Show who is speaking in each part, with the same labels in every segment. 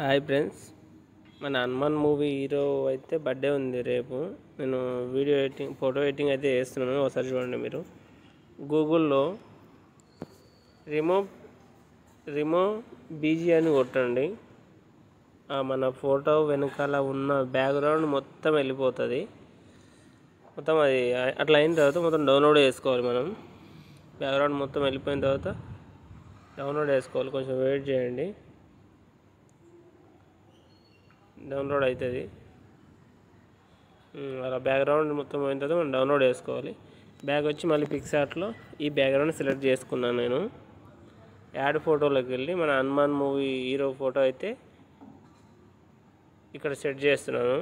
Speaker 1: Hi friends, మన Hanuman movie hero అయితే birthday ఉంది రేపు. నేను వీడియో ఎడిటింగ్, ఫోటో ఎడిటింగ్ అయితే చేస్తున్నాను. ఒకసారి చూడండి. మీరు గూగుల్లో రిమూవ్ బీజీ అని కొట్టండి. మన ఫోటో వెనకాల ఉన్న బ్యాక్గ్రౌండ్ మొత్తం వెళ్ళిపోతుంది. మొత్తం అది అట్లా అయిన తర్వాత మొత్తం డౌన్లోడ్ చేసుకోవాలి. మనం బ్యాక్గ్రౌండ్ మొత్తం వెళ్ళిపోయిన తర్వాత డౌన్లోడ్ చేసుకోవాలి. కొంచెం వెయిట్ చేయండి, డౌన్లోడ్ అవుతుంది. అలా బ్యాక్గ్రౌండ్ మొత్తం అయిన తర్వాత మనం డౌన్లోడ్ చేసుకోవాలి. బ్యాగ్ వచ్చి మళ్ళీ పిక్సార్ట్లో ఈ బ్యాక్గ్రౌండ్ సెలెక్ట్ చేసుకున్నాను. నేను యాడ్ ఫోటోలోకి వెళ్ళి మన హనుమాన్ మూవీ హీరో ఫోటో అయితే ఇక్కడ సెట్ చేస్తున్నాను.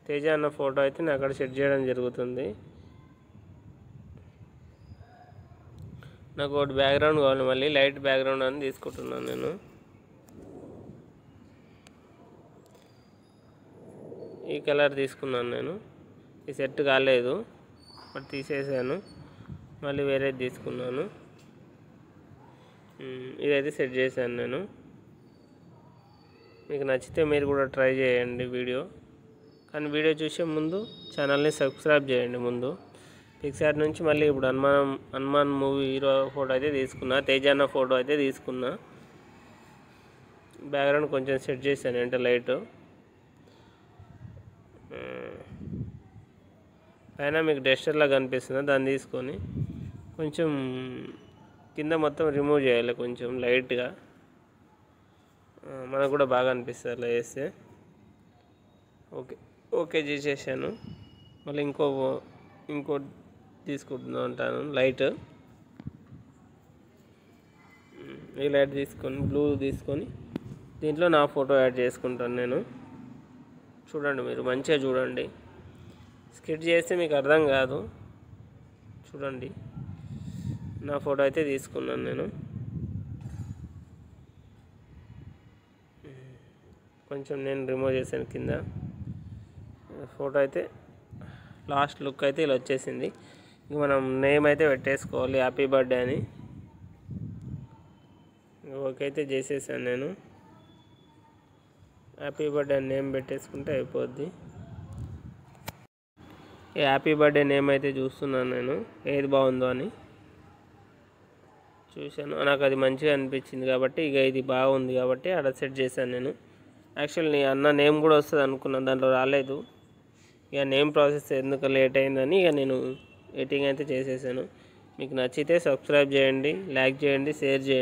Speaker 1: తేజ అన్న ఫోటో అయితే నేను అక్కడ సెట్ చేయడం జరుగుతుంది. నాకు ఒకటి బ్యాక్గ్రౌండ్ కావాలి, మళ్ళీ లైట్ బ్యాక్గ్రౌండ్ అని తీసుకుంటున్నాను. నేను ఈ కలర్ తీసుకున్నాను. నేను ఈ సెట్ కాలేదు, బట్ తీసేసాను. మళ్ళీ వేరేది తీసుకున్నాను. ఇదైతే సెట్ చేశాను నేను. మీకు నచ్చితే మీరు కూడా ట్రై చేయండి వీడియో. కానీ వీడియో చూసే ముందు ఛానల్ని సబ్స్క్రైబ్ చేయండి. ముందు పిక్సార్ట్ నుంచి మళ్ళీ ఇప్పుడు హనుమాన్ మూవీ హీరో ఫోటో అయితే తీసుకున్నా, తేజ అన్న ఫోటో అయితే తీసుకున్నా. బ్యాక్గ్రౌండ్ కొంచెం సెట్ చేశాను, అంటే లైట్ పైన మీకు డస్టర్లా కనిపిస్తుంది. దాన్ని తీసుకొని కొంచెం కింద మొత్తం రిమూవ్ చేయాలి, కొంచెం లైట్గా. మనకు కూడా బాగా అనిపిస్తుంది అలా చేస్తే. ఓకే చేసేసాను. మళ్ళీ ఇంకో తీసుకుంటున్నా ఉంటాను లైట్. ఈ లైట్ తీసుకొని బ్లూ తీసుకొని దీంట్లో నా ఫోటో యాడ్ చేసుకుంటాను నేను. చూడండి, మీరు మంచిగా చూడండి. స్కిట్ చేస్తే మీకు అర్థం కాదు. చూడండి, నా ఫోటో అయితే తీసుకున్నాను నేను. కొంచెం నేను రిమూవ్ చేశాను కింద. ఫోటో అయితే లాస్ట్ లుక్ అయితే ఇలా వచ్చేసింది. ఇంక మనం నేమ్ అయితే పెట్టేసుకోవాలి, హ్యాపీ బర్త్డే అని. ఓకే అయితే చేసేసాను నేను. హ్యాపీ బర్త్డే అని నేమ్ పెట్టేసుకుంటే అయిపోద్ది. ఈ హ్యాపీ బర్త్డే నేమ్ అయితే చూస్తున్నాను నేను, ఏది బాగుందో అని చూశాను. నాకు అది మంచిగా అనిపించింది కాబట్టి ఇక ఇది బాగుంది కాబట్టి అక్కడ సెట్ చేశాను నేను. యాక్చువల్లీ అన్న నేమ్ కూడా వస్తుంది అనుకున్నాను, దాంట్లో రాలేదు. ఇక నేమ్ ప్రాసెస్ ఎందుకు లేట్ అయిందని ఇక నేను ఎడిటింగ్ అయితే చేసేసాను. మీకు నచ్చితే సబ్స్క్రైబ్ చేయండి, లైక్ చేయండి, షేర్ చేయండి.